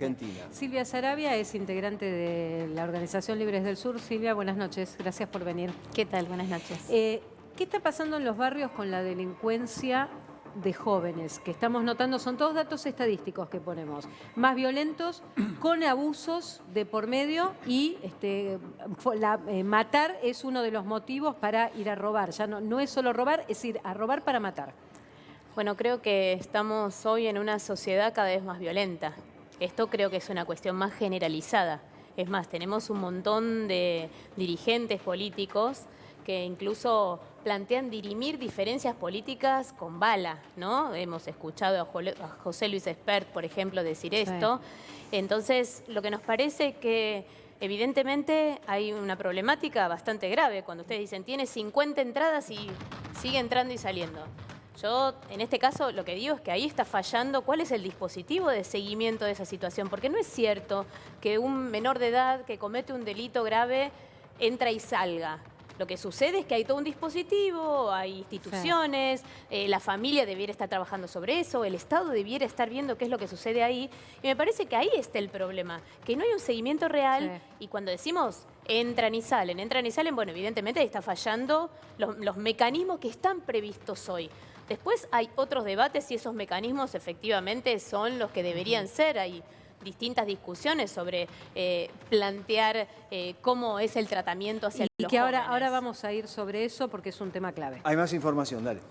Argentina. Silvia Sarabia es integrante de la Organización Libres del Sur. Silvia, buenas noches. Gracias por venir. ¿Qué tal? Buenas noches. ¿Qué está pasando en los barrios con la delincuencia de jóvenes? Que estamos notando, son todos datos estadísticos que ponemos. Más violentos, con abusos de por medio y matar es uno de los motivos para ir a robar. Ya no es solo robar, es ir a robar para matar. Bueno, creo que estamos hoy en una sociedad cada vez más violenta. Esto creo que es una cuestión más generalizada. Es más, tenemos un montón de dirigentes políticos que incluso plantean dirimir diferencias políticas con bala, ¿no? Hemos escuchado a José Luis Espert, por ejemplo, decir esto. Entonces, lo que nos parece que evidentemente hay una problemática bastante grave cuando ustedes dicen tiene 50 entradas y sigue entrando y saliendo. Yo, en este caso, lo que digo es que ahí está fallando cuál es el dispositivo de seguimiento de esa situación, porque no es cierto que un menor de edad que comete un delito grave entra y salga. Lo que sucede es que hay todo un dispositivo, hay instituciones, la familia debiera estar trabajando sobre eso, el Estado debiera estar viendo qué es lo que sucede ahí. Y me parece que ahí está el problema, que no hay un seguimiento real y cuando decimos entran y salen, bueno, evidentemente ahí está fallando los mecanismos que están previstos hoy. Después hay otros debates si esos mecanismos efectivamente son los que deberían ser. Hay distintas discusiones sobre plantear cómo es el tratamiento hacia los jóvenes. Y que ahora vamos a ir sobre eso porque es un tema clave. Hay más información, dale.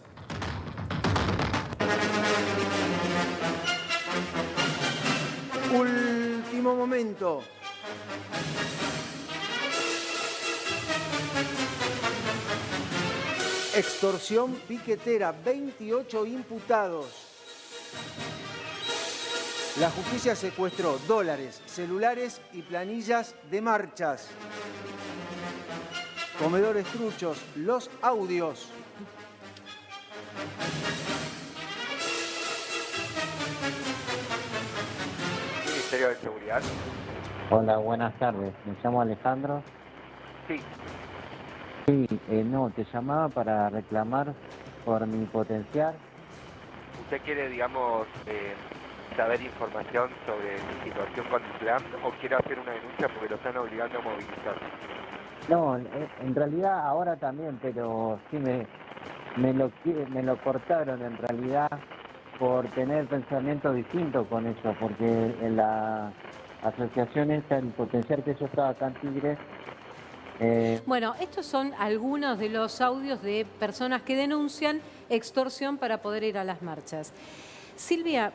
Último momento. Extorsión piquetera, 28 imputados. La justicia secuestró dólares, celulares y planillas de marchas. Comedores truchos, los audios. Ministerio de Seguridad. Hola, buenas tardes. Me llamo Alejandro. Sí. Sí, no, te llamaba para reclamar por mi potenciar. ¿Usted quiere, digamos, saber información sobre mi situación con el plan o quiere hacer una denuncia porque lo están obligando a movilizar? No, en realidad ahora también, pero sí me lo cortaron en realidad por tener pensamientos distintos con eso, porque en la asociación esta, el potenciar que yo estaba acá en Tigre. Bueno, estos son algunos de los audios de personas que denuncian extorsión para poder ir a las marchas. Silvia,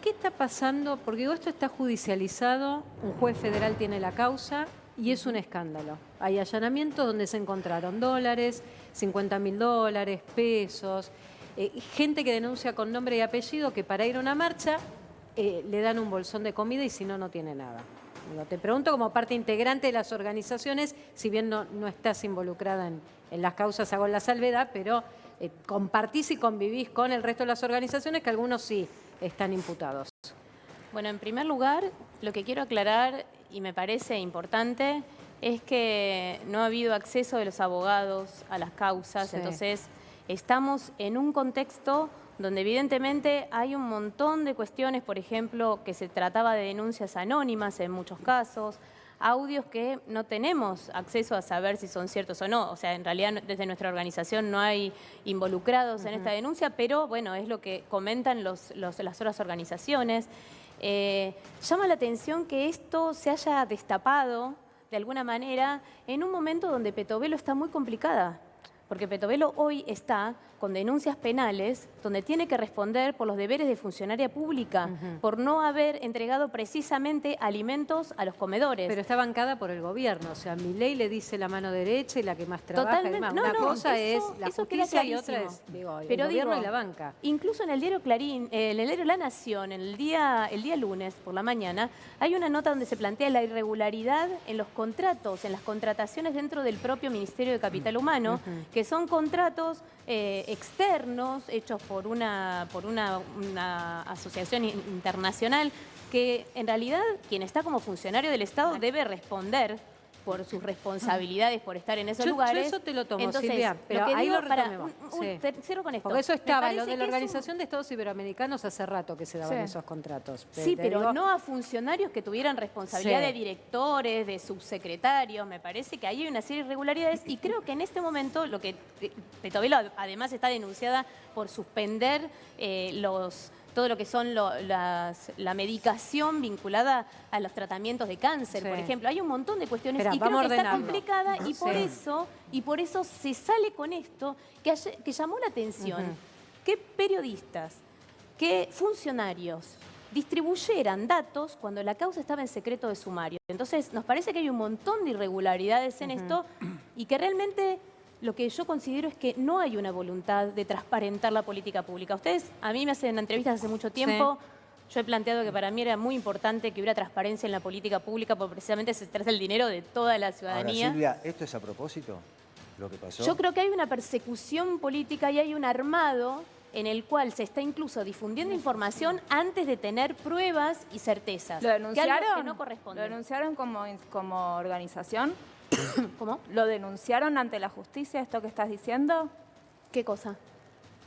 ¿qué está pasando? Porque esto está judicializado, un juez federal tiene la causa y es un escándalo. Hay allanamientos donde se encontraron dólares, 50.000 dólares, pesos, gente que denuncia con nombre y apellido que para ir a una marcha le dan un bolsón de comida y si no, no tiene nada. Te pregunto como parte integrante de las organizaciones, si bien no estás involucrada en las causas, hago la salvedad, pero compartís y convivís con el resto de las organizaciones que algunos sí están imputados. Bueno, en primer lugar, lo que quiero aclarar, y me parece importante, es que no ha habido acceso de los abogados a las causas, entonces estamos en un contexto donde evidentemente hay un montón de cuestiones, por ejemplo, que se trataba de denuncias anónimas en muchos casos, audios que no tenemos acceso a saber si son ciertos o no. O sea, en realidad desde nuestra organización no hay involucrados en esta denuncia, pero bueno, es lo que comentan las otras organizaciones. Llama la atención que esto se haya destapado de alguna manera en un momento donde Petovelo está muy complicada. Porque Petovelo hoy está con denuncias penales donde tiene que responder por los deberes de funcionaria pública, por no haber entregado precisamente alimentos a los comedores. Pero está bancada por el gobierno, o sea, Milei le dice la mano derecha y la que más trabaja. Totalmente. Una cosa es la justicia y otra es el gobierno y la banca. Incluso en el diario Clarín, en el diario La Nación, el día lunes por la mañana, hay una nota donde se plantea la irregularidad en los contratos, en las contrataciones dentro del propio Ministerio de Capital Humano, que son contratos externos hechos por una asociación internacional que en realidad quien está como funcionario del Estado debe responder por sus responsabilidades, por estar en esos Yo lugares. eso te lo tomo, Entonces, Silvia, pero lo que ahí digo, lo para, retomemos. cierro con esto. Porque eso Me estaba, parece lo de la que es un- Organización de Estados Iberoamericanos hace rato que se daban esos contratos. Sí, Te pero digo, no a funcionarios que tuvieran responsabilidad Sí. de directores, de subsecretarios. Me parece que ahí hay una serie de irregularidades y creo que en este momento lo que Petovelo además está denunciada por suspender todo lo que son la medicación vinculada a los tratamientos de cáncer, Sí. por ejemplo. Hay un montón de cuestiones Espera, y creo vamos que está ordenando. complicada y Sí. por eso se sale con esto que llamó la atención. Ujú. Que periodistas, que funcionarios distribuyeran datos cuando la causa estaba en secreto de sumario. Entonces, nos parece que hay un montón de irregularidades en esto y que realmente lo que yo considero es que no hay una voluntad de transparentar la política pública. Ustedes, a mí me hacen entrevistas hace mucho tiempo. Yo he planteado que para mí era muy importante que hubiera transparencia en la política pública porque precisamente se trata del dinero de toda la Ahora, ciudadanía. Silvia, ¿esto es a propósito? ¿Lo que pasó? Yo creo que hay una persecución política y hay un armado en el cual se está incluso difundiendo información antes de tener pruebas y certezas. ¿Lo Que algo denunciaron? que no corresponde. ¿Lo denunciaron como organización? ¿Cómo? ¿Lo denunciaron ante la justicia esto que estás diciendo? ¿Qué cosa?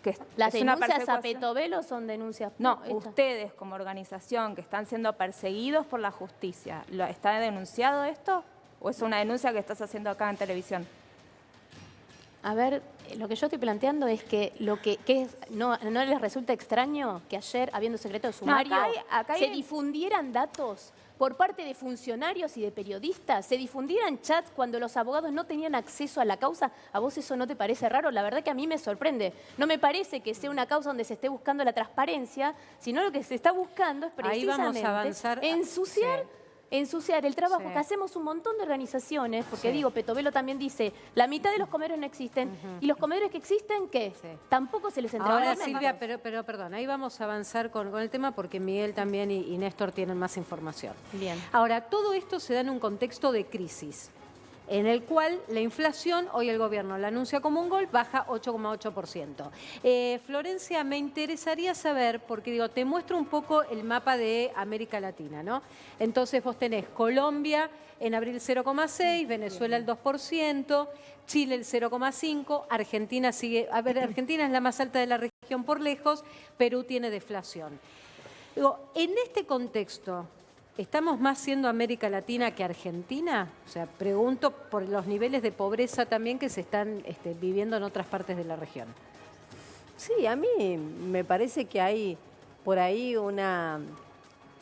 Que ¿Las es una denuncias a persecución. Petovelo son denuncias? No, esta. ustedes como organización que están siendo perseguidos por la justicia, ¿está denunciado esto? ¿O es una denuncia que estás haciendo acá en televisión? A ver, lo que yo estoy planteando es que no les resulta extraño que ayer, habiendo secreto de sumario, acá hay- se difundieran datos por parte de funcionarios y de periodistas, se difundieran chats cuando los abogados no tenían acceso a la causa. ¿A vos eso no te parece raro? La verdad que a mí me sorprende. No me parece que sea una causa donde se esté buscando la transparencia, sino lo que se está buscando es Ahí vamos a precisamente avanzar. ensuciar el trabajo Sí. que hacemos un montón de organizaciones, porque Sí. digo, Petovelo también dice, la mitad de los comedores no existen, y los comedores que existen, ¿qué? Sí. Tampoco se les entrega Ahora, alimentos. Silvia, pero perdón, ahí vamos a avanzar con el tema porque Miguel también y Néstor tienen más información. Bien. Ahora, todo esto se da en un contexto de crisis, en el cual la inflación, hoy el gobierno la anuncia como un gol, baja 8,8%. Florencia, me interesaría saber, porque digo, te muestro un poco el mapa de América Latina, ¿no? Entonces vos tenés Colombia en abril 0,6%, Venezuela el 2%, Chile el 0,5%, Argentina sigue, a ver, Argentina es la más alta de la región por lejos, Perú tiene deflación. Digo, en este contexto, ¿estamos más siendo América Latina que Argentina? O sea, pregunto por los niveles de pobreza también que se están viviendo en otras partes de la región. Sí, a mí me parece que hay por ahí una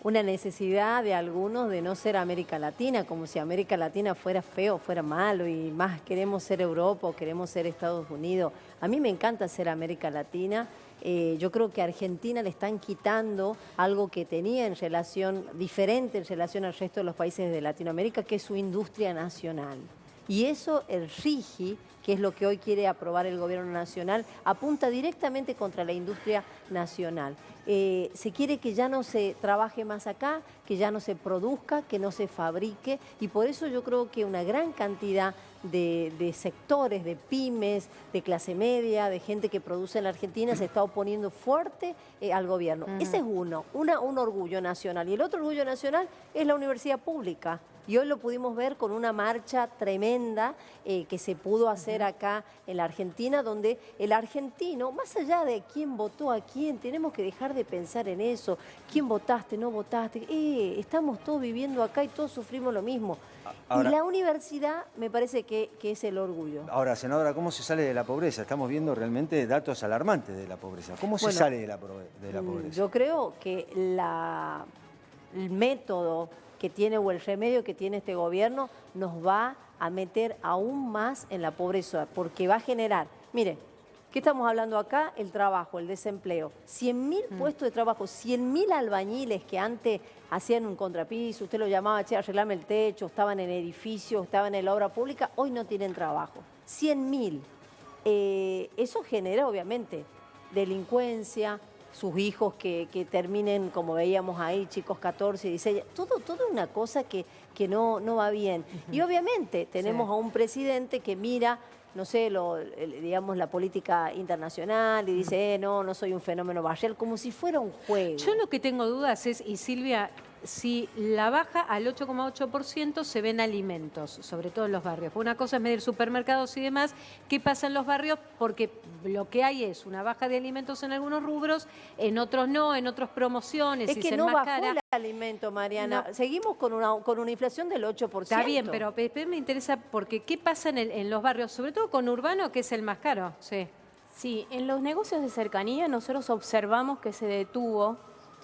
necesidad de algunos de no ser América Latina, como si América Latina fuera feo, fuera malo y más queremos ser Europa o queremos ser Estados Unidos. A mí me encanta ser América Latina. Yo creo que a Argentina le están quitando algo que tenía en relación, diferente en relación al resto de los países de Latinoamérica, que es su industria nacional. Y eso el RIGI, que es lo que hoy quiere aprobar el gobierno nacional, apunta directamente contra la industria nacional. Se quiere que ya no se trabaje más acá, que ya no se produzca, que no se fabrique, y por eso yo creo que una gran cantidad de sectores, de pymes, de clase media, de gente que produce en la Argentina se está oponiendo fuerte al gobierno. Ese es un orgullo nacional. Y el otro orgullo nacional es la universidad pública. Y hoy lo pudimos ver con una marcha tremenda que se pudo hacer acá en la Argentina, donde el argentino, más allá de quién votó a quién, tenemos que dejar de pensar en eso. ¿Quién votaste, no votaste? Estamos todos viviendo acá y todos sufrimos lo mismo. Ahora, y la universidad me parece que es el orgullo. Ahora, senadora, ¿cómo se sale de la pobreza? Estamos viendo realmente datos alarmantes de la pobreza. ¿Cómo se Bueno, sale de la pobreza? Yo creo que el método que tiene o el remedio que tiene este gobierno nos va a meter aún más en la pobreza, porque va a generar, mire, ¿qué estamos hablando acá? El trabajo, el desempleo. 100.000 puestos de trabajo, 100.000 albañiles que antes hacían un contrapiso, usted lo llamaba, che, arreglame el techo, estaban en edificios, estaban en la obra pública, hoy no tienen trabajo. 100.000. Eso genera, obviamente, delincuencia, sus hijos que terminen, como veíamos ahí, chicos 14, 16, todo una cosa que no va bien. Y obviamente tenemos a un presidente que mira, no sé, digamos, la política internacional y dice, no soy un fenómeno Bayel, como si fuera un juego. Yo lo que tengo dudas es, y Silvia, si la baja al 8,8% se ven alimentos, sobre todo en los barrios. Una cosa es medir supermercados y demás. ¿Qué pasa en los barrios? Porque lo que hay es una baja de alimentos en algunos rubros, en otros no, en otros promociones. Es y que se no bajó enmascara. el alimento, Mariana. No. Seguimos con una inflación del 8%. Está bien, pero me interesa porque ¿qué pasa en los barrios? Sobre todo con urbano, que es el más caro. Sí. Sí, en los negocios de cercanía nosotros observamos que se detuvo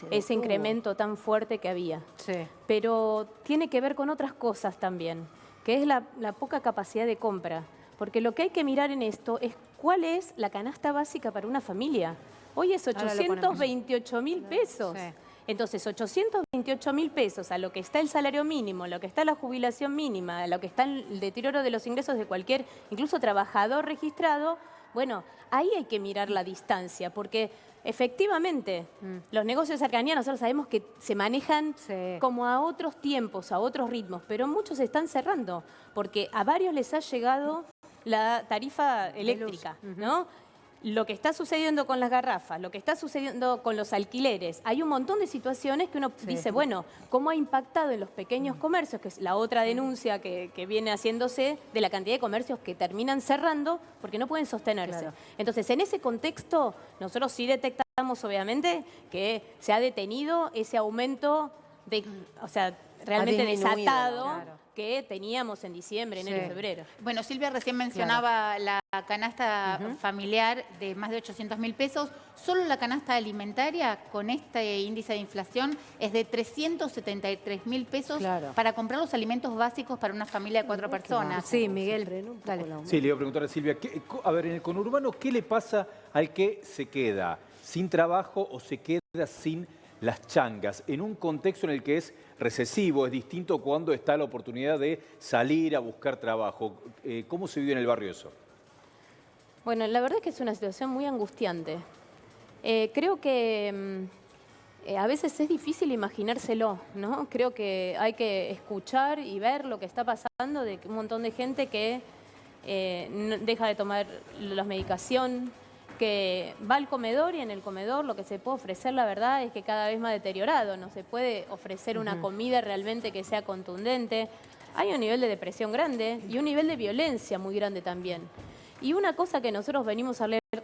ese incremento tan fuerte que había. Sí. Pero tiene que ver con otras cosas también, que es la poca capacidad de compra. Porque lo que hay que mirar en esto es cuál es la canasta básica para una familia. Hoy es 828.000 pesos. Sí. Entonces, 828.000 pesos a lo que está el salario mínimo, a lo que está la jubilación mínima, a lo que está el deterioro de los ingresos de cualquier, incluso trabajador registrado, bueno, ahí hay que mirar la distancia, porque efectivamente los negocios de cercanía nosotros sabemos que se manejan como a otros tiempos, a otros ritmos, pero muchos están cerrando, porque a varios les ha llegado la tarifa eléctrica, ¿no? Lo que está sucediendo con las garrafas, lo que está sucediendo con los alquileres, hay un montón de situaciones que uno dice, bueno, ¿cómo ha impactado en los pequeños comercios? Que es la otra denuncia que viene haciéndose de la cantidad de comercios que terminan cerrando porque no pueden sostenerse. Claro. Entonces, en ese contexto, nosotros sí detectamos, obviamente, que se ha detenido ese aumento de, o sea, realmente desatado que teníamos en diciembre, enero y febrero. Bueno, Silvia recién mencionaba la canasta familiar de más de 800.000 pesos. Solo la canasta alimentaria con este índice de inflación es de 373.000 pesos para comprar los alimentos básicos para una familia de 4 personas. Sí, Miguel, dale. Sí, le iba a preguntar a Silvia, a ver, en el conurbano, ¿qué le pasa al que se queda sin trabajo o se queda sin las changas, en un contexto en el que es recesivo? Es distinto cuando está la oportunidad de salir a buscar trabajo. ¿Cómo se vive en el barrio eso? Bueno, la verdad es que es una situación muy angustiante. Creo que a veces es difícil imaginárselo, ¿no? Creo que hay que escuchar y ver lo que está pasando de un montón de gente que deja de tomar la medicación, que va al comedor y en el comedor lo que se puede ofrecer, la verdad, es que cada vez más deteriorado. No se puede ofrecer una comida realmente que sea contundente. Hay un nivel de depresión grande y un nivel de violencia muy grande también. Y una cosa que nosotros venimos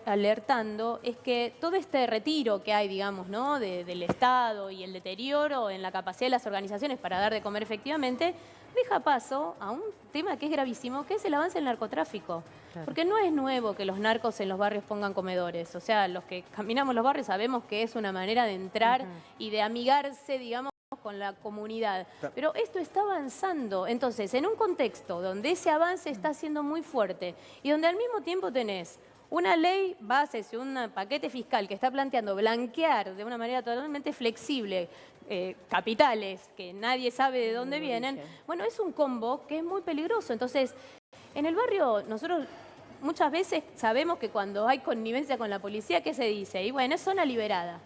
alertando es que todo este retiro que hay, digamos, ¿no?, del Estado y el deterioro en la capacidad de las organizaciones para dar de comer efectivamente, deja paso a un tema que es gravísimo, que es el avance del narcotráfico. Porque no es nuevo que los narcos en los barrios pongan comedores. O sea, los que caminamos los barrios sabemos que es una manera de entrar y de amigarse, digamos, con la comunidad. Pero esto está avanzando. Entonces, en un contexto donde ese avance está siendo muy fuerte y donde al mismo tiempo tenés una ley base, un paquete fiscal que está planteando blanquear de una manera totalmente flexible capitales que nadie sabe de dónde vienen, bueno, es un combo que es muy peligroso. Entonces, en el barrio nosotros muchas veces sabemos que cuando hay connivencia con la policía, ¿qué se dice? Y bueno, es zona liberada.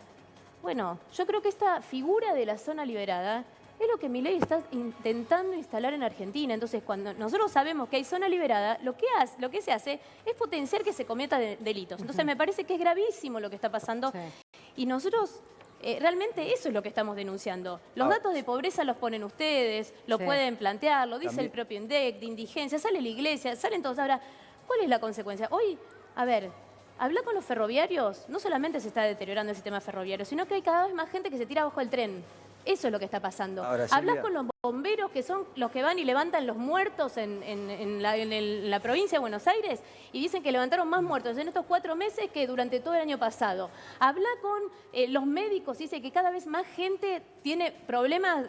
Bueno, yo creo que esta figura de la zona liberada es lo que Milei está intentando instalar en Argentina. Entonces, cuando nosotros sabemos que hay zona liberada, lo que se hace es potenciar que se cometan delitos. Entonces, me parece que es gravísimo lo que está pasando. Y nosotros realmente eso es lo que estamos denunciando. Los datos de pobreza los ponen ustedes, lo pueden plantear, lo dice el propio INDEC, de indigencia, sale la iglesia, salen todos. Ahora, ¿cuál es la consecuencia? Hoy, a ver, hablar con los ferroviarios, no solamente se está deteriorando el sistema ferroviario, sino que hay cada vez más gente que se tira abajo del tren. Eso es lo que está pasando. Hablas con los bomberos, que son los que van y levantan los muertos en la provincia de Buenos Aires, y dicen que levantaron más muertos en estos 4 meses que durante todo el año pasado. Habla con los médicos, dice que cada vez más gente tiene problemas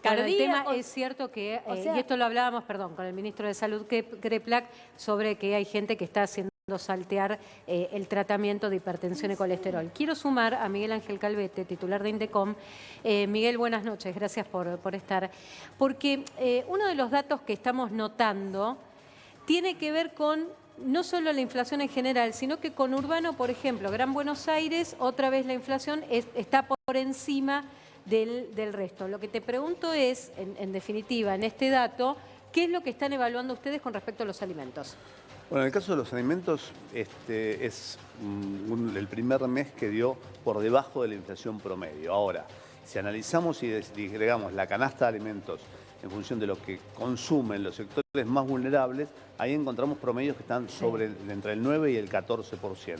cardíacos. El tema es cierto que, y esto lo hablábamos, con el ministro de Salud, Kreplak, sobre que hay gente que está haciendo saltear el tratamiento de hipertensión y colesterol. Quiero sumar a Miguel Ángel Calvete, titular de Indecom. Miguel, buenas noches, gracias por estar. Porque uno de los datos que estamos notando tiene que ver con no solo la inflación en general, sino que con urbano, por ejemplo, Gran Buenos Aires, otra vez la inflación está por encima del resto. Lo que te pregunto es, en definitiva, en este dato, ¿qué es lo que están evaluando ustedes con respecto a los alimentos? Bueno, en el caso de los alimentos, es el primer mes que dio por debajo de la inflación promedio. Ahora, Si analizamos y disgregamos la canasta de alimentos en función de lo que consumen los sectores más vulnerables, ahí encontramos promedios que están entre el 9 y el 14%.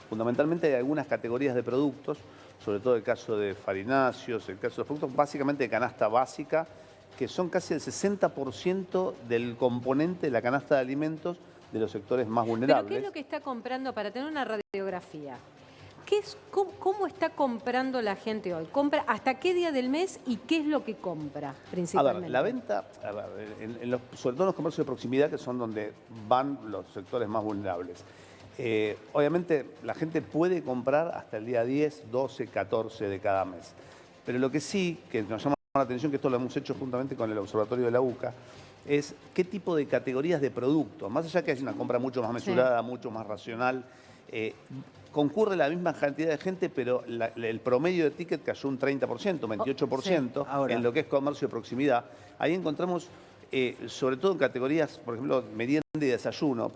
Fundamentalmente hay algunas categorías de productos, sobre todo el caso de farináceos, el caso de productos básicamente de canasta básica, que son casi el 60% del componente de la canasta de alimentos de los sectores más vulnerables. ¿Pero qué es lo que está comprando para tener una radiografía? ¿Cómo está comprando la gente hoy? ¿Compra hasta qué día del mes y qué es lo que compra principalmente? A ver, la venta, sobre todo en los comercios de proximidad, que son donde van los sectores más vulnerables. Obviamente la gente puede comprar hasta el día 10, 12, 14 de cada mes. Pero lo que sí, que nos llama la atención, que esto lo hemos hecho juntamente con el Observatorio de la UCA, es qué tipo de categorías de productos, más allá que hay una compra mucho más mesurada, mucho más racional, concurre la misma cantidad de gente, pero el promedio de ticket cayó un 30%, 28% en lo que es comercio de proximidad. Ahí encontramos, sobre todo en categorías, por ejemplo, merienda y desayuno,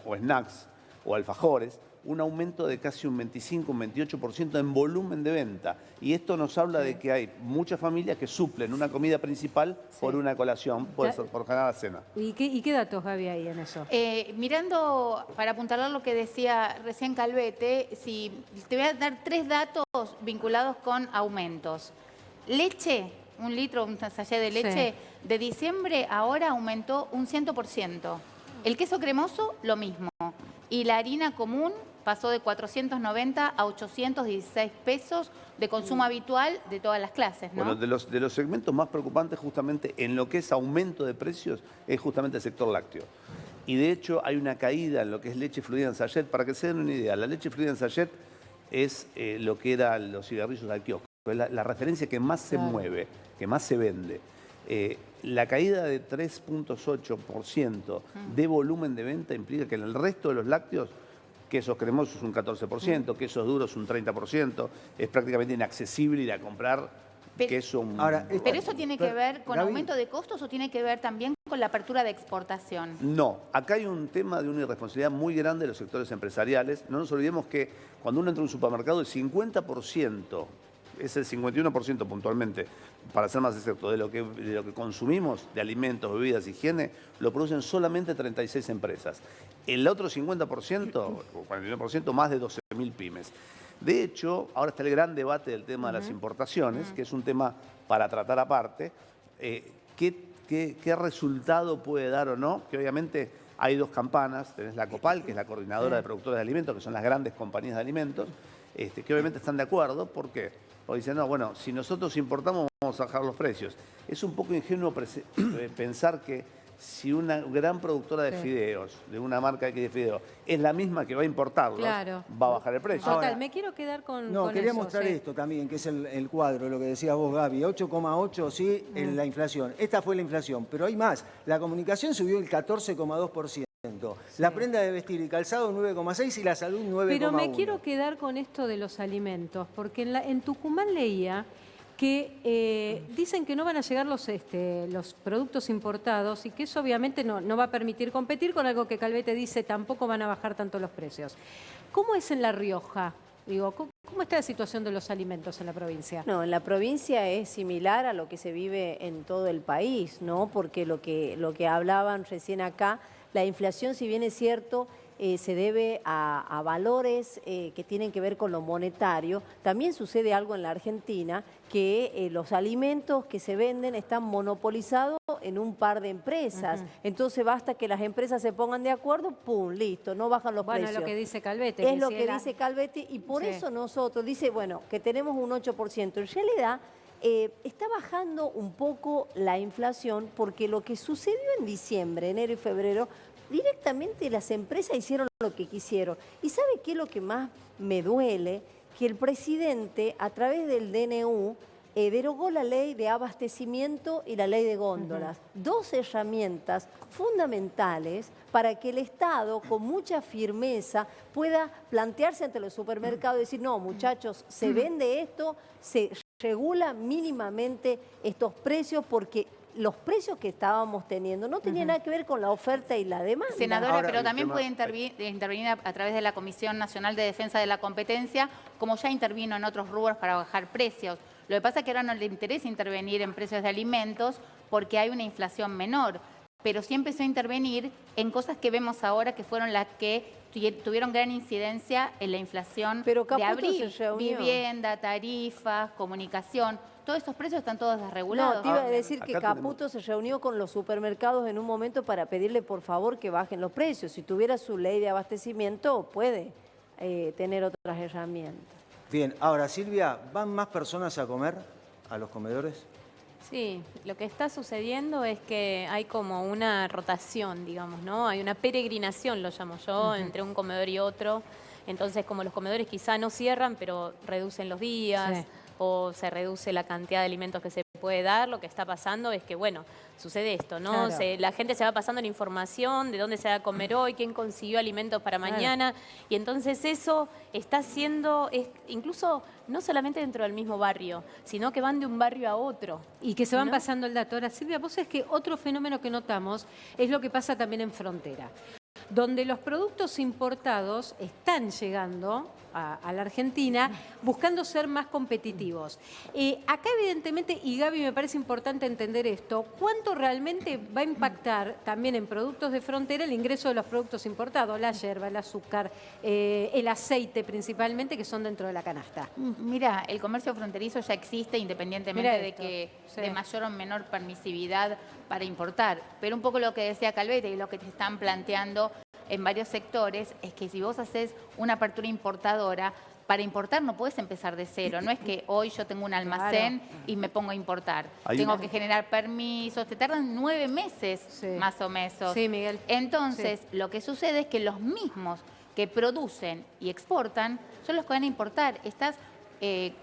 o snacks, o alfajores, un aumento de casi un 25, un 28% en volumen de venta. Y esto nos habla de que hay muchas familias que suplen una comida principal por una colación, por cada cena. ¿Y qué datos, Gaby, hay en eso? Mirando, para apuntalar lo que decía recién Calvete, te voy a dar 3 datos vinculados con aumentos. Leche, un litro, un sachet de leche, de diciembre ahora aumentó un 100%. El queso cremoso, lo mismo. Y la harina común pasó de 490 a 816 pesos de consumo habitual de todas las clases, ¿no? Bueno, de los segmentos más preocupantes justamente en lo que es aumento de precios es justamente el sector lácteo. Y de hecho hay una caída en lo que es leche fluida en sachet. Para que se den una idea, la leche fluida en sachet es lo que eran los cigarrillos al kiosco. Es la referencia que más se mueve, que más se vende. La caída de 3.8% de volumen de venta implica que en el resto de los lácteos, quesos cremosos un 14%, quesos duros un 30%, es prácticamente inaccesible ir a comprar queso. ¿Pero eso tiene que ver con aumento de costos o tiene que ver también con la apertura de exportación? No, acá hay un tema de una irresponsabilidad muy grande de los sectores empresariales. No nos olvidemos que cuando uno entra a un supermercado, el 50%, es el 51% puntualmente, para ser más exacto, de lo que consumimos, de alimentos, bebidas, higiene, lo producen solamente 36 empresas. El otro 50%, o 49%, más de 12.000 pymes. De hecho, ahora está el gran debate del tema de las importaciones, que es un tema para tratar aparte. ¿Qué resultado puede dar o no? Que obviamente hay 2 campanas. Tenés la COPAL, que es la coordinadora de productores de alimentos, que son las grandes compañías de alimentos, que obviamente están de acuerdo. ¿Por qué? Porque dicen, no, bueno, si nosotros importamos vamos a bajar los precios. Es un poco ingenuo pensar que si una gran productora de fideos, de una marca de fideos, es la misma que va a importarlos, va a bajar el precio. Total, me quiero quedar con quería eso, mostrar esto también, que es el cuadro, lo que decías vos, Gaby. 8,8, en la inflación. Esta fue la inflación, pero hay más. La comunicación subió el 14,2%. La prenda de vestir y calzado 9,6 y la salud 9,1. Pero me quiero quedar con esto de los alimentos, porque en Tucumán leía que dicen que no van a llegar los productos importados y que eso obviamente no va a permitir competir con algo que Calvete dice, tampoco van a bajar tanto los precios. ¿Cómo es en La Rioja? Digo, ¿cómo está la situación de los alimentos en la provincia? No, en la provincia es similar a lo que se vive en todo el país, ¿no? Porque lo que hablaban recién acá, la inflación, si bien es cierto, se debe a valores que tienen que ver con lo monetario. También sucede algo en la Argentina, que los alimentos que se venden están monopolizados en un par de empresas. Entonces basta que las empresas se pongan de acuerdo, ¡pum!, listo, no bajan los precios. Bueno, es lo que dice Calvete. Es lo que dice Calvete y por eso nosotros, dice, bueno, que tenemos un 8%. En realidad está bajando un poco la inflación porque lo que sucedió en diciembre, enero y febrero, directamente las empresas hicieron lo que quisieron. ¿Y sabe qué es lo que más me duele? Que el presidente, a través del DNU, derogó la ley de abastecimiento y la ley de góndolas. 2 herramientas fundamentales para que el Estado, con mucha firmeza, pueda plantearse ante los supermercados y decir, no, muchachos, se vende esto, se regula mínimamente estos precios porque los precios que estábamos teniendo no tenían nada que ver con la oferta y la demanda. Senadora, pero también puede intervenir a través de la Comisión Nacional de Defensa de la Competencia, como ya intervino en otros rubros para bajar precios. Lo que pasa es que ahora no le interesa intervenir en precios de alimentos porque hay una inflación menor, pero sí empezó a intervenir en cosas que vemos ahora que fueron las que tuvieron gran incidencia en la inflación Pero de Caputo abril. se reunió. Vivienda, tarifas, comunicación, todos estos precios están todos desregulados. No, te iba a decir que Acá Caputo se reunió con los supermercados en un momento para pedirle por favor que bajen los precios. Si tuviera su ley de abastecimiento, puede tener otras herramientas. Bien, ahora Silvia, ¿van más personas a comer a los comedores? Sí, lo que está sucediendo es que hay como una rotación, digamos, ¿no? Hay una peregrinación, lo llamo yo, entre un comedor y otro. Entonces, como los comedores quizá no cierran, pero reducen los días, Sí. o se reduce la cantidad de alimentos que se puede dar, lo que está pasando es que, bueno, sucede esto, ¿no? Claro. La gente se va pasando la información de dónde se va a comer hoy, quién consiguió alimentos para mañana, y entonces eso está haciendo, incluso no solamente dentro del mismo barrio, sino que van de un barrio a otro. Y que se van ¿no? pasando el dato. Ahora, Silvia, vos sabés que otro fenómeno que notamos es lo que pasa también en frontera, donde los productos importados están llegando a la Argentina buscando ser más competitivos. Acá evidentemente, y Gaby me parece importante entender esto, ¿cuánto realmente va a impactar también en productos de frontera el ingreso de los productos importados? La yerba, el azúcar, el aceite principalmente, que son dentro de la canasta. Mira, el comercio fronterizo ya existe independientemente Mirá de esto. que Sí. de mayor o menor permisividad para importar. Pero un poco lo que decía Calvete y lo que te están planteando en varios sectores es que si vos haces una apertura importadora, para importar no puedes empezar de cero. No es que hoy yo tengo un almacén y me pongo a importar. Tengo que generar permisos. Te tardan 9 meses Sí. más o menos. Sí, Miguel. Entonces, lo que sucede es que los mismos que producen y exportan son los que van a importar. Estás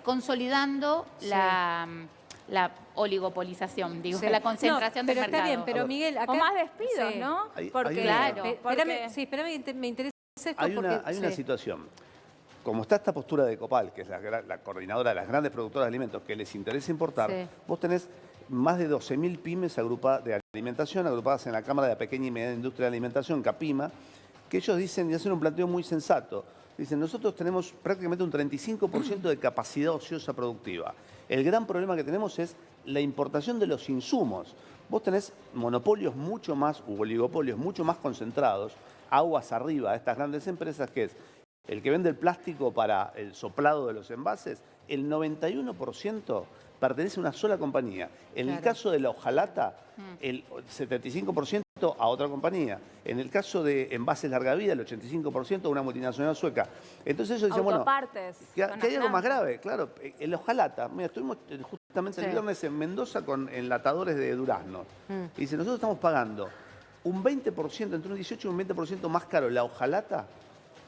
consolidando Sí. la oligopolización, digo, Sí. la concentración No, del pero mercado. está bien, pero Miguel, acá... O más despidos, Sí. ¿no? Hay Porque, una- Claro, Espérame, sí, espérame, que me interesa esto Hay porque... una sí. situación. Como está esta postura de Copal, que es la coordinadora de las grandes productoras de alimentos, que les interesa importar, Sí. vos tenés más de 12.000 pymes agrupadas de alimentación, agrupadas en la Cámara de Pequeña y Mediana Industria de Alimentación, CAPIMA, que ellos dicen y hacen un planteo muy sensato. Dicen, nosotros tenemos prácticamente un 35% de capacidad ociosa productiva. El gran problema que tenemos es la importación de los insumos. Vos tenés monopolios mucho más, u oligopolios mucho más concentrados, aguas arriba de estas grandes empresas, que es el que vende el plástico para el soplado de los envases, el 91% pertenece a una sola compañía. En el Claro. caso de la hojalata, el 75% a otra compañía. En el caso de envases larga vida, el 85% a una multinacional sueca. Entonces ellos dicen, bueno, autopartes. que son hay algo más las grave, claro. En la hojalata, mira, estuvimos justamente el Sí. viernes en Mendoza con enlatadores de duraznos. Y dice, nosotros estamos pagando un 20%, entre un 18 y un 20% más caro la hojalata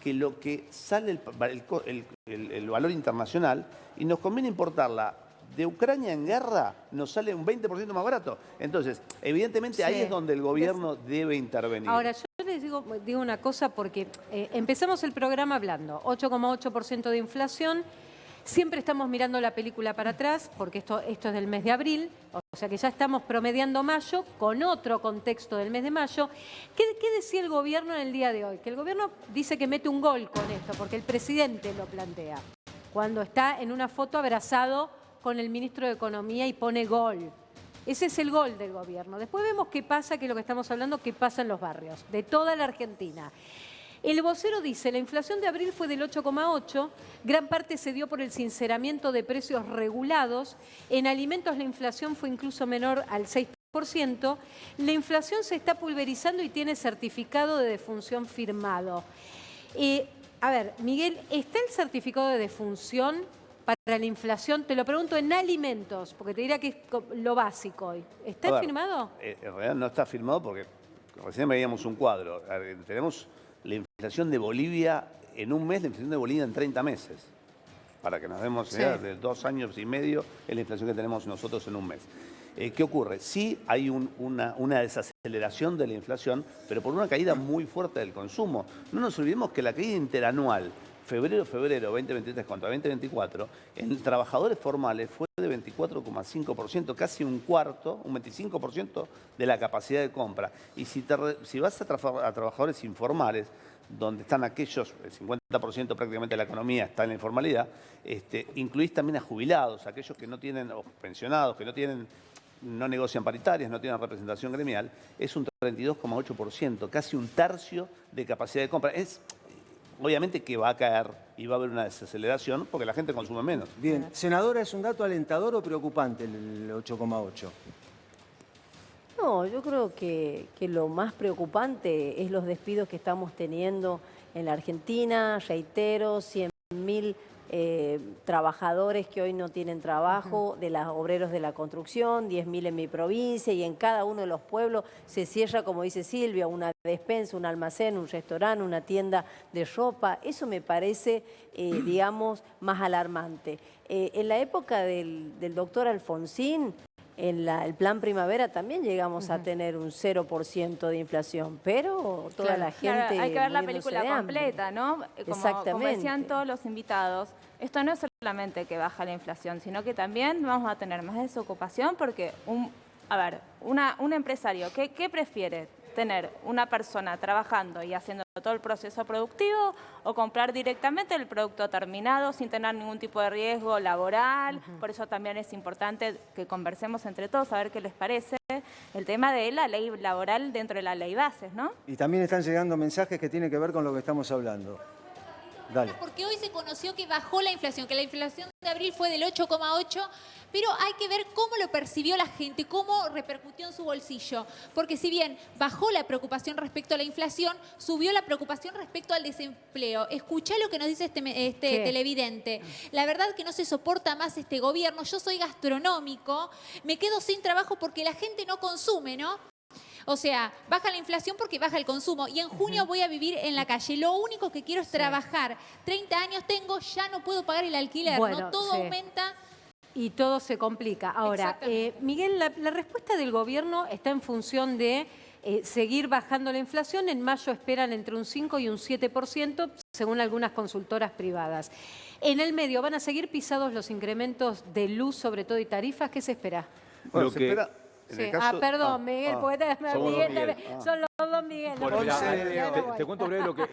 que lo que sale el valor internacional, y nos conviene importarla de Ucrania en guerra, nos sale un 20% más barato. Entonces, evidentemente ahí Sí. es donde el gobierno debe intervenir. Ahora, yo les digo una cosa porque empezamos el programa hablando, 8,8% de inflación, siempre estamos mirando la película para atrás, porque esto es del mes de abril, o sea que ya estamos promediando mayo con otro contexto del mes de mayo. ¿Qué decía el gobierno en el día de hoy? Que el gobierno dice que mete un gol con esto, porque el presidente lo plantea, cuando está en una foto abrazado con el ministro de Economía y pone gol. Ese es el gol del gobierno. Después vemos qué pasa, que es lo que estamos hablando, qué pasa en los barrios, de toda la Argentina. El vocero dice, la inflación de abril fue del 8,8, gran parte se dio por el sinceramiento de precios regulados, en alimentos la inflación fue incluso menor al 6%, la inflación se está pulverizando y tiene certificado de defunción firmado. A ver, Miguel, ¿está el certificado de defunción para la inflación? Te lo pregunto en alimentos, porque te diría que es lo básico hoy. ¿Está A ver, firmado? En realidad no está firmado porque recién veíamos un cuadro. Tenemos la inflación de Bolivia en un mes, la inflación de Bolivia en 30 meses. Para que nos demos idea, de 2 años y medio es la inflación que tenemos nosotros en un mes. ¿Qué ocurre? Sí hay una desaceleración de la inflación, pero por una caída muy fuerte del consumo. No nos olvidemos que la caída interanual, febrero 2023 contra 2024, en trabajadores formales fue de 24,5%, casi un cuarto, un 25% de la capacidad de compra. Y si vas a trabajadores informales, donde están aquellos, el 50% prácticamente de la economía está en la informalidad, incluís también a jubilados, aquellos que no tienen, o pensionados, que no negocian paritarias, no tienen representación gremial, es un 32,8%, casi un tercio de capacidad de compra. Obviamente que va a caer y va a haber una desaceleración porque la gente consume menos. Bien, senadora, ¿es un dato alentador o preocupante el 8,8? No, yo creo que lo más preocupante es los despidos que estamos teniendo en la Argentina. Reitero, 100.000 trabajadores que hoy no tienen trabajo, de los obreros de la construcción, 10.000 en mi provincia, y en cada uno de los pueblos se cierra, como dice Silvia, una despensa, un almacén, un restaurante, una tienda de ropa. Eso me parece, digamos, más alarmante. En la época del doctor Alfonsín, en el plan primavera también llegamos a tener un 0% de inflación, pero toda la gente... Claro, hay que ver la muriéndose película de hambre. completa, ¿no? Exactamente. Como decían todos los invitados, esto no es solamente que baja la inflación, sino que también vamos a tener más desocupación porque, un empresario, ¿qué prefiere? ¿Tener una persona trabajando y haciendo todo el proceso productivo o comprar directamente el producto terminado sin tener ningún tipo de riesgo laboral? Por eso también es importante que conversemos entre todos a ver qué les parece el tema de la ley laboral dentro de la ley bases, ¿no? Y también están llegando mensajes que tienen que ver con lo que estamos hablando. Dale. Porque hoy se conoció que bajó la inflación, que la inflación de abril fue del 8,8, pero hay que ver cómo lo percibió la gente, cómo repercutió en su bolsillo. Porque si bien bajó la preocupación respecto a la inflación, subió la preocupación respecto al desempleo. Escuchá lo que nos dice este televidente. La verdad que no se soporta más este gobierno. Yo soy gastronómico, me quedo sin trabajo porque la gente no consume, ¿no? O sea, baja la inflación porque baja el consumo. Y en junio voy a vivir en la calle. Lo único que quiero es trabajar. 30 años tengo, ya no puedo pagar el alquiler. Bueno, ¿no? Todo aumenta. Y todo se complica. Ahora, Miguel, la respuesta del gobierno está en función de seguir bajando la inflación. En mayo esperan entre un 5 y un 7%, según algunas consultoras privadas. En el medio, ¿van a seguir pisados los incrementos de luz, sobre todo, y tarifas? ¿Qué se espera? Bueno, se espera... Sí. Perdón, Miguel, porque son los dos Miguel. Bueno, te cuento breve lo que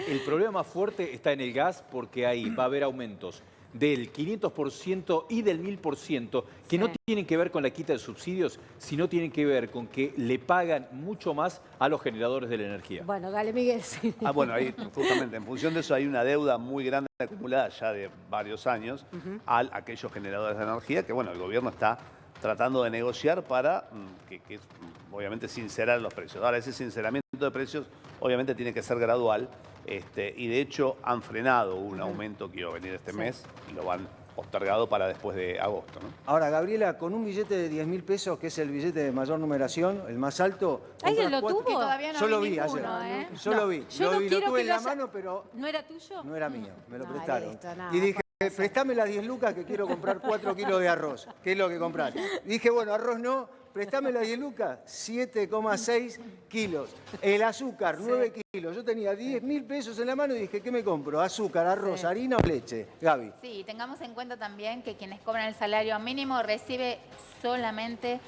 el problema más fuerte está en el gas, porque ahí va a haber aumentos del 500% y del 1000%, que no tienen que ver con la quita de subsidios, sino tienen que ver con que le pagan mucho más a los generadores de la energía. Bueno, dale, Miguel. Sí. Bueno, ahí justamente en función de eso hay una deuda muy grande acumulada ya de varios años a aquellos generadores de energía que, bueno, el gobierno está tratando de negociar para que obviamente sincerar los precios. Ahora, ese sinceramiento de precios obviamente tiene que ser gradual y de hecho han frenado un aumento que iba a venir este mes y lo han postergado para después de agosto, ¿no? Ahora, Gabriela, con un billete de 10.000 pesos, que es el billete de mayor numeración, el más alto... ¿Alguien lo tuvo? Que todavía no Yo lo vi ninguno, ayer. Yo lo vi. Yo no quiero lo tuve que en la mano, pero... ¿No era tuyo? No era mío, me lo prestaron. Listo, Y dije, préstame las 10 lucas que quiero comprar 4 kilos de arroz. ¿Qué es lo que comprar? Dije, bueno, arroz no, préstame las 10 lucas, 7,6 kilos. El azúcar, 9 kilos. Yo tenía 10.000 pesos en la mano y dije, ¿qué me compro? Azúcar, arroz, harina o leche. Gaby. Sí, tengamos en cuenta también que quienes cobran el salario mínimo recibe solamente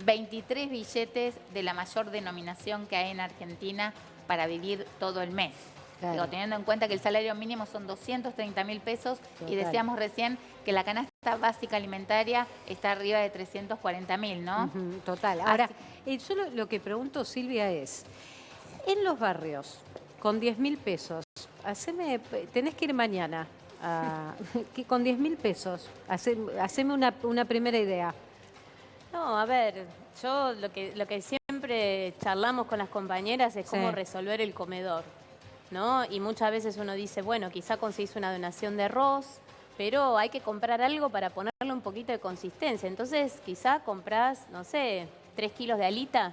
23 billetes de la mayor denominación que hay en Argentina para vivir todo el mes. Claro. Digo, teniendo en cuenta que el salario mínimo son 230.000 pesos y decíamos recién que la canasta básica alimentaria está arriba de 340.000, ¿no? Total. Ahora, yo lo que pregunto, Silvia, es, en los barrios, con 10.000 pesos, tenés que ir mañana, con 10.000 pesos, haceme una primera idea. No, a ver, yo lo que siempre charlamos con las compañeras es cómo resolver el comedor, ¿no? Y muchas veces uno dice, bueno, quizá conseguís una donación de arroz, pero hay que comprar algo para ponerle un poquito de consistencia. Entonces, quizá comprás, no sé, 3 kilos de alita,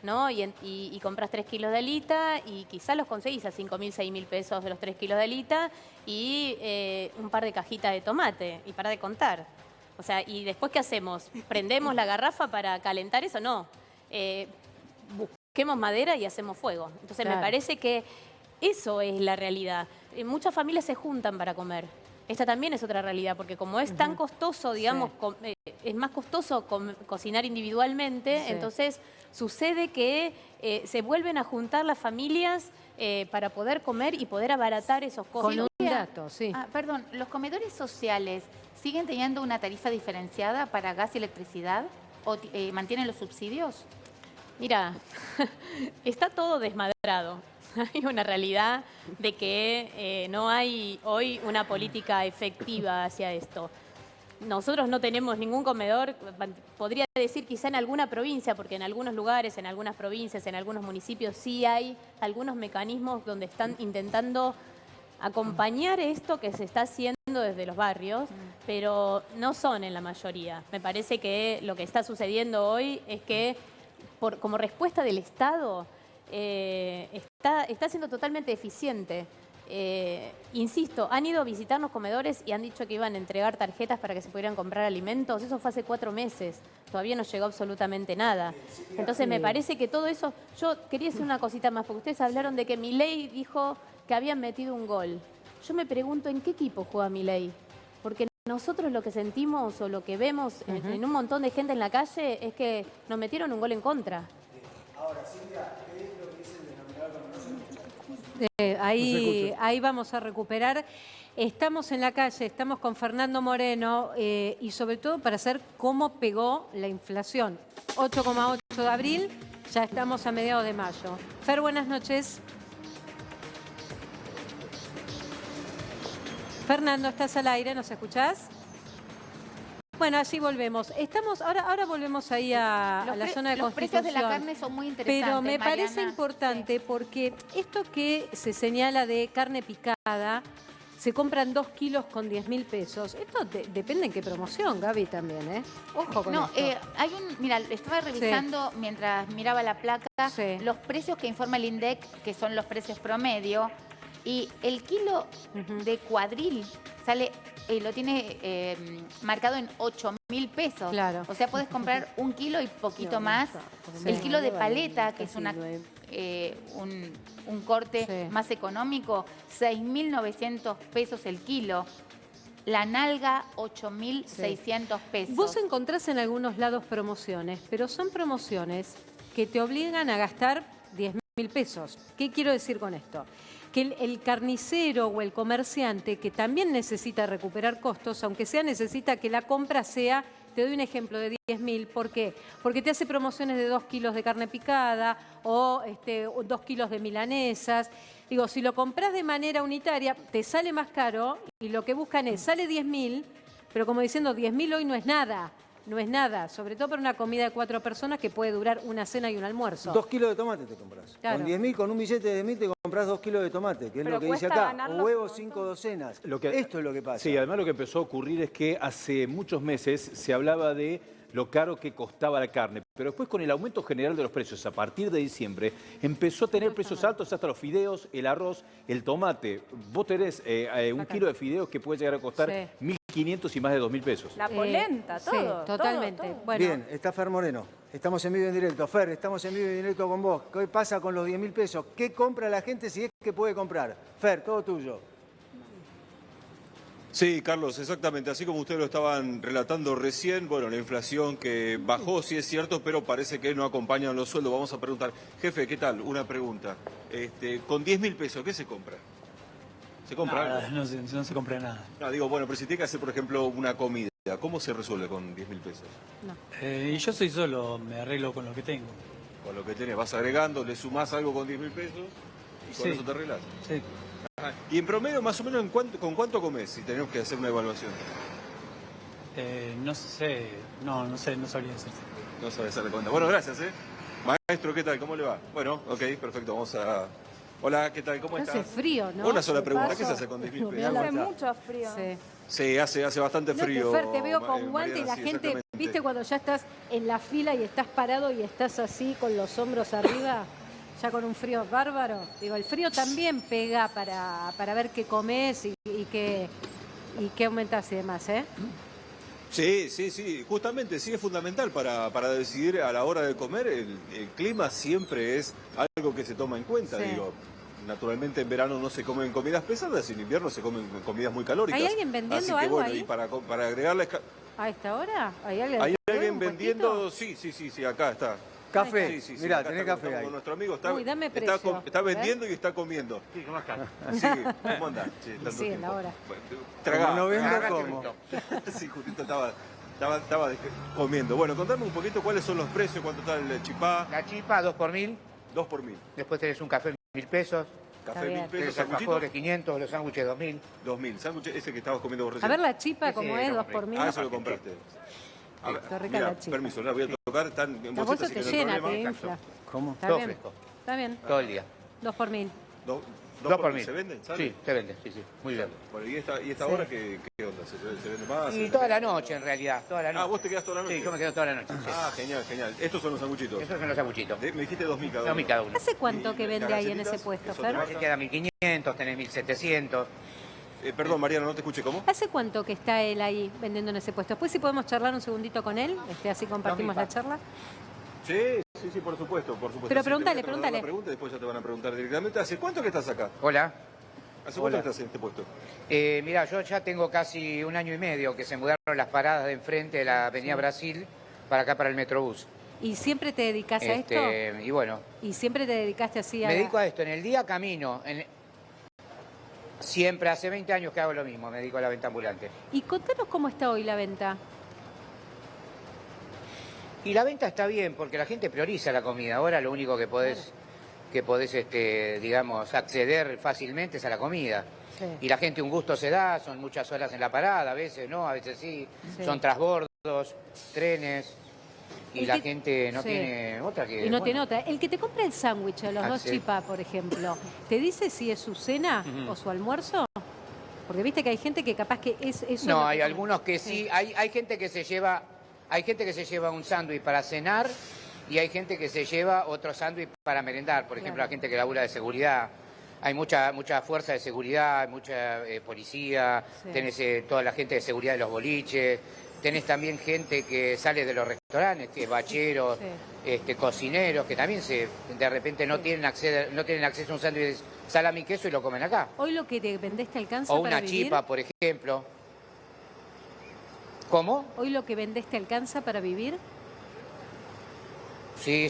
¿no? Y compras 3 kilos de alita y quizá los conseguís a 5.000, 6.000 pesos de los 3 kilos de alita y un par de cajitas de tomate y para de contar. O sea, ¿y después qué hacemos? ¿Prendemos la garrafa para calentar eso? No. Busquemos madera y hacemos fuego. Entonces me parece que eso es la realidad. Muchas familias se juntan para comer. Esta también es otra realidad, porque como es tan costoso, digamos, es más costoso cocinar individualmente, Sí. entonces sucede que se vuelven a juntar las familias para poder comer y poder abaratar esos costos. Con un dato, sí. Perdón, ¿los comedores sociales siguen teniendo una tarifa diferenciada para gas y electricidad o mantienen los subsidios? Mira, está todo desmadrado. Hay una realidad de que no hay hoy una política efectiva hacia esto. Nosotros no tenemos ningún comedor, podría decir quizá en alguna provincia, porque en algunos lugares, en algunas provincias, en algunos municipios sí hay algunos mecanismos donde están intentando acompañar esto que se está haciendo desde los barrios, pero no son en la mayoría. Me parece que lo que está sucediendo hoy es que como respuesta del Estado está siendo totalmente eficiente. Insisto, han ido a visitarnos comedores y han dicho que iban a entregar tarjetas para que se pudieran comprar alimentos. Eso fue hace 4 meses. Todavía no llegó absolutamente nada. Entonces me parece que todo eso... Yo quería decir una cosita más, porque ustedes hablaron de que Milei dijo que habían metido un gol. Yo me pregunto, ¿en qué equipo juega Milei? Porque nosotros lo que sentimos o lo que vemos en un montón de gente en la calle es que nos metieron un gol en contra. Ahora, Silvia, ¿qué es lo que dice el denominador común? Ahí vamos a recuperar. Estamos en la calle, estamos con Fernando Moreno y sobre todo para saber cómo pegó la inflación. 8,8 de abril, ya estamos a mediados de mayo. Fer, buenas noches. Fernando, estás al aire, ¿nos escuchás? Bueno, así volvemos. Ahora volvemos ahí a la zona de Los Constitución. precios de la carne son muy interesantes, Pero me parece Mariana. importante porque esto que se señala de carne picada, se compran 2 kilos con 10.000 pesos. Esto depende en qué promoción, Gaby, también, ¿eh? Ojo con esto. Mira, estaba revisando mientras miraba la placa Sí. los precios que informa el INDEC, que son los precios promedio, y el kilo de cuadril sale, lo tiene marcado en 8.000 pesos. Claro. O sea, puedes comprar 1 kilo y poquito más. Sí. El kilo de paleta, que es un corte Sí. más económico, 6.900 pesos el kilo. La nalga, 8.600 pesos. Vos encontrás en algunos lados promociones, pero son promociones que te obligan a gastar 10.000 pesos. ¿Qué quiero decir con esto? Que el carnicero o el comerciante, que también necesita recuperar costos, aunque sea necesita que la compra sea, te doy un ejemplo de 10.000, ¿por qué? Porque te hace promociones de 2 kilos de carne picada o 2 kilos de milanesas. Digo, si lo compras de manera unitaria, te sale más caro y lo que buscan es, sale 10.000, pero como diciendo, 10.000 hoy no es nada. No es nada, sobre todo para una comida de 4 personas que puede durar una cena y un almuerzo. 2 kilos de tomate te compras. Claro. Con 10.000, con un billete de 10.000 te compras 2 kilos de tomate, que es Pero lo que dice cuesta acá. ganarlos O huevos, un 5 docenas. Esto es lo que pasa. Sí, además lo que empezó a ocurrir es que hace muchos meses se hablaba de lo caro que costaba la carne, pero después con el aumento general de los precios a partir de diciembre empezó a tener precios altos hasta los fideos, el arroz, el tomate. Vos tenés un kilo de fideos que puede llegar a costar 1.500 y más de 2.000 pesos. La polenta, todo. Sí, totalmente. todo. Bueno, Bien, está Fer Moreno. Estamos en vivo y en directo. Fer, estamos en vivo y en directo con vos. ¿Qué pasa con los 10.000 pesos? ¿Qué compra la gente si es que puede comprar? Fer, todo tuyo. Sí, Carlos, exactamente. Así como ustedes lo estaban relatando recién, bueno, la inflación que bajó, sí es cierto, pero parece que no acompañan los sueldos. Vamos a preguntar, jefe, ¿qué tal? Una pregunta. Con 10.000 pesos, ¿qué se compra? ¿Se compra algo? No se compra nada. No, digo, bueno, pero si tiene que hacer, por ejemplo, una comida, ¿cómo se resuelve con 10.000 pesos? Y yo soy solo, me arreglo con lo que tengo. Con lo que tenés, vas agregando, le sumás algo con 10.000 pesos y con eso te arreglás. Sí. Ajá. Y en promedio, más o menos, ¿con cuánto comés? Si tenemos que hacer una evaluación. No sé, no sabría decirte. No sabes hacer cuenta. Bueno, gracias, Maestro, ¿qué tal? ¿Cómo le va? Bueno, ok, perfecto, vamos a... Hola, ¿qué tal? ¿Cómo está? hace frío, ¿no? Una sola De pregunta, paso. ¿qué se hace con 10.000 pesos? Hace mucho frío. Sí. Sí, hace bastante frío. Fer, te veo con guante y la Mariana, sí, gente, exactamente. ¿viste cuando ya estás en la fila y estás parado y estás así con los hombros arriba? Ya con un frío bárbaro. Digo, el frío también pega para ver qué comes y qué aumentás y demás, ¿eh? Sí, justamente sí es fundamental para decidir a la hora de comer. El clima siempre es algo que se toma en cuenta. Sí. Digo, naturalmente en verano no se comen comidas pesadas, en invierno se comen comidas muy calóricas. ¿Hay alguien vendiendo Así que, algo bueno, ahí? y para agregarle... ¿A esta hora? ¿Hay alguien, ¿Hay alguien un vendiendo? puestito? Sí, acá está. Café, Sí, mirá, acá tenés está, café estamos ahí. con nuestro amigo, está, Uy, dame está, precio. está vendiendo y está comiendo. Sí, ¿cómo estás? Sí, ¿cómo andás? Sí, tanto Sí, en tiempo. la hora. Bueno, Como tragá. no vendo, Tragá, como. Sí, justito estaba comiendo. Bueno, contame un poquito cuáles son los precios, cuánto está el chipá. La chipa, 2 por 1000. 2 por 1000. Después tenés un café 1000 pesos. Café 1000 pesos, Tenés sanguchitos. alfajores 500, los sándwiches 2000. 2000. Sándwich ese que estabas comiendo vos A recién. ver la chipa, Sí, como sí, es, lo 2 compré. por 1000. Ah, eso lo compraste. A ver, Qué rica mira, la chipa. permiso, la voy a tocar, están en La bolsitas, bolsa así te que no hay llena, te problema. infla. ¿Cómo? Está Todo bien. fresco. Está bien. Todo el día. 2 por 1000. ¿Dos 2 por 1000. ¿Se venden? ¿Sale? Sí, se vende, sí, sí. Muy bien. Bueno, ¿y esta Sí. hora qué onda? ¿Se vende más? Y toda la noche, en realidad, toda la noche. Ah, ¿vos te quedás toda la noche? Sí, yo me quedo toda la noche. sí. Ah, genial, genial. Estos son los sanguchitos. Esos son los sanguchitos. Me dijiste 2000 cada uno. 2000 cada uno. ¿Hace cuánto ¿Y que vende las ahí en ese galletitas? puesto, ¿Eso Fer? te Te queda 1500, tenés 1700. Perdón, Mariana, no te escuché. ¿Cómo? ¿Hace cuánto que está él ahí vendiendo en ese puesto? Después si podemos charlar un segundito con él, así compartimos la charla. Sí, por supuesto, por supuesto. Pero Sí, te voy a pregúntale, trasladar pregúntale. la pregunta y después ya te van a preguntar directamente. ¿Hace cuánto que estás acá? Hola. ¿Hace cuánto Hola. que estás en este puesto? Mirá, yo ya tengo casi 1 año y medio que se mudaron las paradas de enfrente de la Avenida Brasil para acá, para el Metrobús. ¿Y siempre te dedicas a esto? Y bueno, ¿Y siempre te dedicaste así a...? me dedico a esto. En el día camino. Siempre, hace 20 años que hago lo mismo, me dedico a la venta ambulante. Y contanos cómo está hoy la venta. Y la venta está bien, porque la gente prioriza la comida. Ahora lo único que podés, digamos, acceder fácilmente es a la comida. Sí. Y la gente un gusto se da, son muchas horas en la parada, a veces no, a veces sí. Sí. Son transbordos, trenes, y El la que- gente no sí. tiene otra que... Y no te bueno, nota. El que te compra el sándwich a los dos sí. chipá, por ejemplo, ¿te dice si es su cena Ujú. o su almuerzo? Porque viste que hay gente que capaz que es eso. No, lo hay come. algunos que sí. Hay gente que se lleva, un sándwich para cenar y hay gente que se lleva otro sándwich para merendar. Por ejemplo, Claro. la gente que labura de seguridad. Hay mucha fuerza de seguridad, mucha policía, Sí. tenés toda la gente de seguridad de los boliches, tenés también gente que sale de los restaurantes, que bacheros, cocineros, que también de repente no tienen acceso a un sándwich de salami y queso y lo comen acá. Hoy lo que te vendés te alcanza O para una vivir. chipa, por ejemplo. ¿Cómo? Hoy lo que vendés te alcanza para vivir. Sí,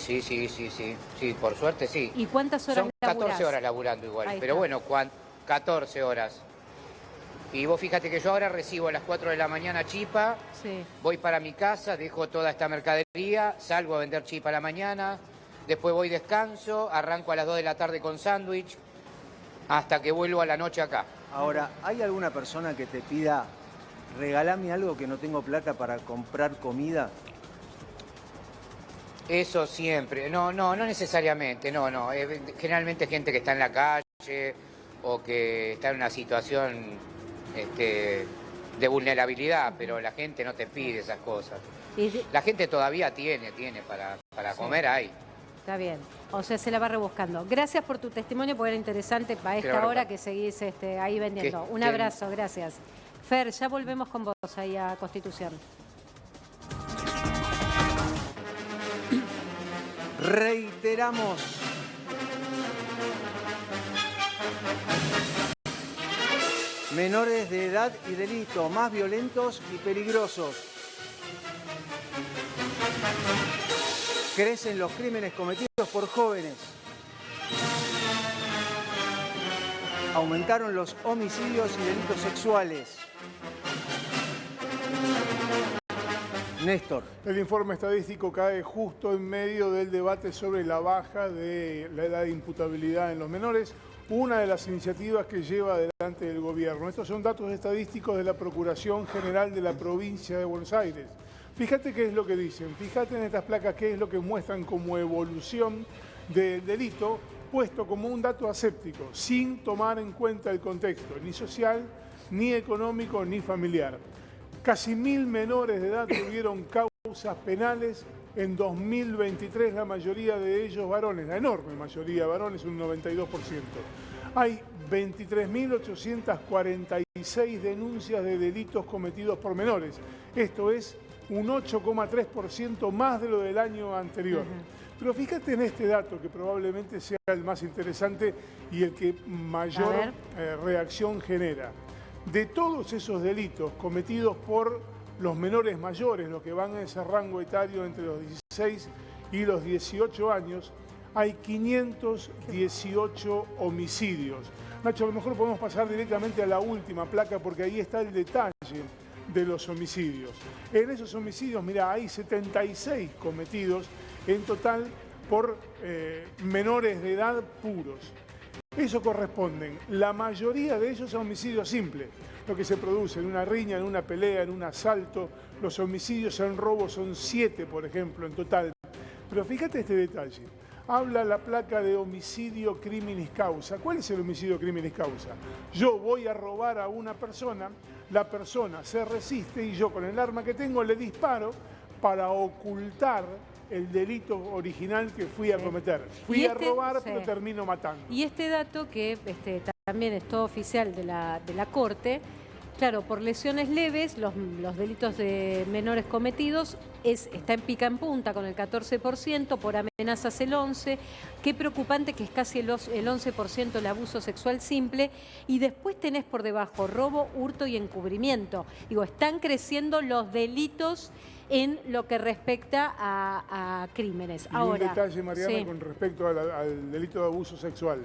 por suerte sí. ¿Y cuántas horas Son 14 laburás? horas laburando igual, Ahí pero está. bueno, 14 horas. Y vos fíjate que yo ahora recibo a las 4 de la mañana chipa, Sí. voy para mi casa, dejo toda esta mercadería, salgo a vender chipa a la mañana, después voy descanso, arranco a las 2 de la tarde con sándwich, hasta que vuelvo a la noche acá. Ahora, ¿hay alguna persona que te pida, regalame algo que no tengo plata para comprar comida? Eso siempre, no necesariamente, no. Generalmente gente que está en la calle o que está en una situación de vulnerabilidad, pero la gente no te pide esas cosas. La gente todavía tiene para Sí. comer ahí. Está bien. O sea, se la va rebuscando. Gracias por tu testimonio, porque era interesante para esta bárbaro. hora que seguís ahí vendiendo. Un abrazo, gracias. Fer, ya volvemos con vos ahí a Constitución. Reiteramos. Menores de edad y delito, más violentos y peligrosos. Crecen los crímenes cometidos por jóvenes. Aumentaron los homicidios y delitos sexuales. Néstor. El informe estadístico cae justo en medio del debate sobre la baja de la edad de imputabilidad en los menores, una de las iniciativas que lleva adelante el gobierno. Estos son datos estadísticos de la Procuración General de la Provincia de Buenos Aires. Fíjate qué es lo que dicen, fíjate en estas placas qué es lo que muestran como evolución del delito, puesto como un dato aséptico, sin tomar en cuenta el contexto, ni social, ni económico, ni familiar. Casi 1000 menores de edad tuvieron causas penales en 2023, la mayoría de ellos varones, la enorme mayoría varones, un 92%. Hay 23.846 denuncias de delitos cometidos por menores. Esto es un 8,3% más de lo del año anterior. Pero fíjate en este dato que probablemente sea el más interesante y el que mayor reacción genera. De todos esos delitos cometidos por los menores mayores, los que van en ese rango etario entre los 16 y los 18 años, hay 518 homicidios. Nacho, a lo mejor podemos pasar directamente a la última placa porque ahí está el detalle de los homicidios. En esos homicidios, mira, hay 76 cometidos en total por menores de edad puros. Eso corresponden, la mayoría de ellos a homicidios simples, lo que se produce en una riña, en una pelea, en un asalto. Los homicidios en robo son 7, por ejemplo, en total. Pero fíjate este detalle. Habla la placa de homicidio criminis causa. ¿Cuál es el homicidio criminis causa? Yo voy a robar a una persona, la persona se resiste y yo con el arma que tengo le disparo para ocultar el delito original que fui a cometer. Fui a robar, pero termino matando. Y este dato que también es todo oficial de la Corte, claro, por lesiones leves, los delitos de menores cometidos está en pica en punta con el 14%, por amenazas el 11%, qué preocupante que es casi el 11% el abuso sexual simple, y después tenés por debajo robo, hurto y encubrimiento. Digo, están creciendo los delitos en lo que respecta a crímenes. Y ahora, un detalle, Mariana, con respecto al delito de abuso sexual.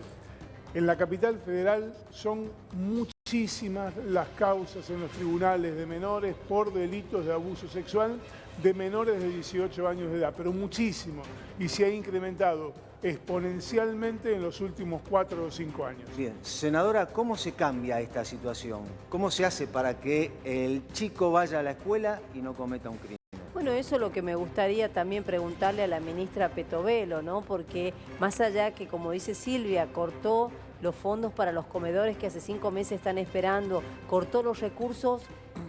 En la capital federal son muchísimas las causas en los tribunales de menores por delitos de abuso sexual de menores de 18 años de edad, pero muchísimo. Y se ha incrementado exponencialmente en los últimos 4 o 5 años. Bien, senadora, ¿cómo se cambia esta situación? ¿Cómo se hace para que el chico vaya a la escuela y no cometa un crimen? Bueno, eso es lo que me gustaría también preguntarle a la ministra Petovelo, ¿no? Porque más allá que, como dice Silvia, cortó los fondos para los comedores que hace 5 meses están esperando, cortó los recursos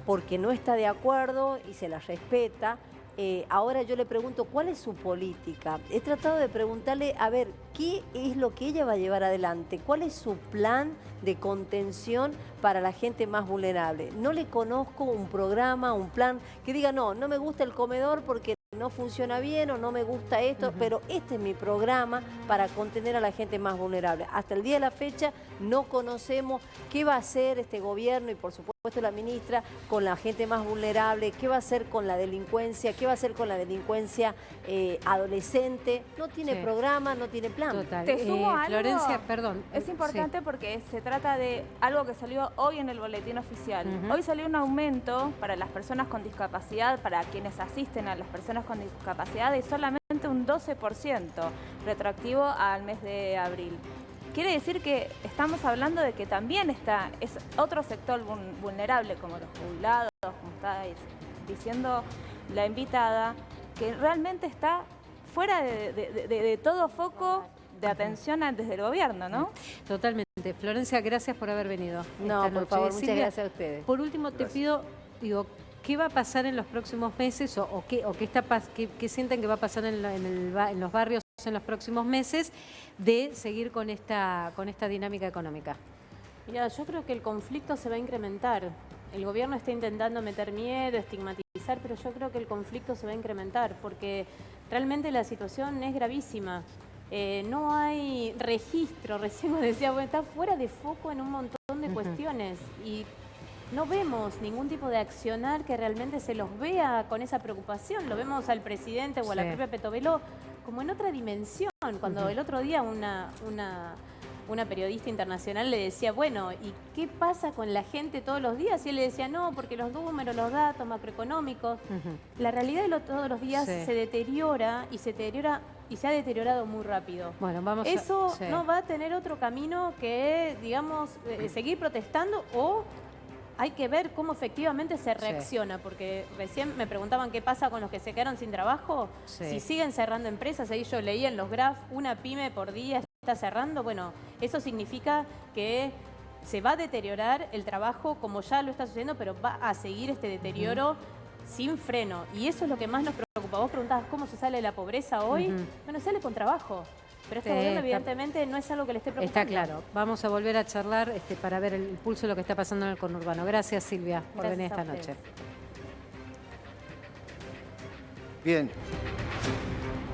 porque no está de acuerdo y se las respeta. Ahora yo le pregunto, ¿cuál es su política? He tratado de preguntarle, a ver, ¿qué es lo que ella va a llevar adelante? ¿Cuál es su plan de contención para la gente más vulnerable? No le conozco un programa, un plan que diga, no me gusta el comedor porque no funciona bien o no me gusta esto, pero este es mi programa para contener a la gente más vulnerable. Hasta el día de la fecha no conocemos qué va a hacer este gobierno y por supuesto la ministra con la gente más vulnerable, qué va a hacer con la delincuencia, qué va a hacer con la delincuencia adolescente. No tiene programa, no tiene plan. Total. Te sumo algo. Florencia, perdón. Es importante porque se trata de algo que salió hoy en el boletín oficial. Hoy salió un aumento para las personas con discapacidad, para quienes asisten a las personas con discapacidad, de solamente un 12%, retroactivo al mes de abril. Quiere decir que estamos hablando de que también es otro sector vulnerable, como los jubilados, como está diciendo la invitada, que realmente está fuera de todo foco de atención desde el gobierno, ¿no? Totalmente. Florencia, gracias por haber venido. No, por favor, muchas gracias a ustedes. Por último, te pido, ¿qué va a pasar en los próximos meses o qué sienten que va a pasar en los barrios en los próximos meses de seguir con esta dinámica económica? Mira, yo creo que el conflicto se va a incrementar. El gobierno está intentando meter miedo, estigmatizar, pero yo creo que el conflicto se va a incrementar porque realmente la situación es gravísima. No hay registro, recién me decía, bueno, está fuera de foco en un montón de cuestiones y no vemos ningún tipo de accionar que realmente se los vea con esa preocupación. Lo vemos al presidente o a la propia Petovelo como en otra dimensión. Cuando el otro día una periodista internacional le decía, bueno, ¿y qué pasa con la gente todos los días? Y él le decía, no, porque los números, los datos macroeconómicos. La realidad de todos los días se deteriora y se ha deteriorado muy rápido. Bueno, Eso no va a tener otro camino que, digamos, seguir protestando o hay que ver cómo efectivamente se reacciona, porque recién me preguntaban qué pasa con los que se quedaron sin trabajo. Si siguen cerrando empresas, ahí yo leía en los graphs, una pyme por día está cerrando, bueno, eso significa que se va a deteriorar el trabajo como ya lo está sucediendo, pero va a seguir este deterioro sin freno. Y eso es lo que más nos preocupa. Vos preguntabas cómo se sale de la pobreza hoy. Bueno, sale con trabajo. Pero este gobierno evidentemente no es algo que le esté preocupando. Está claro. Vamos a volver a charlar para ver el pulso de lo que está pasando en el conurbano. Gracias, Silvia, por venir esta noche. Bien.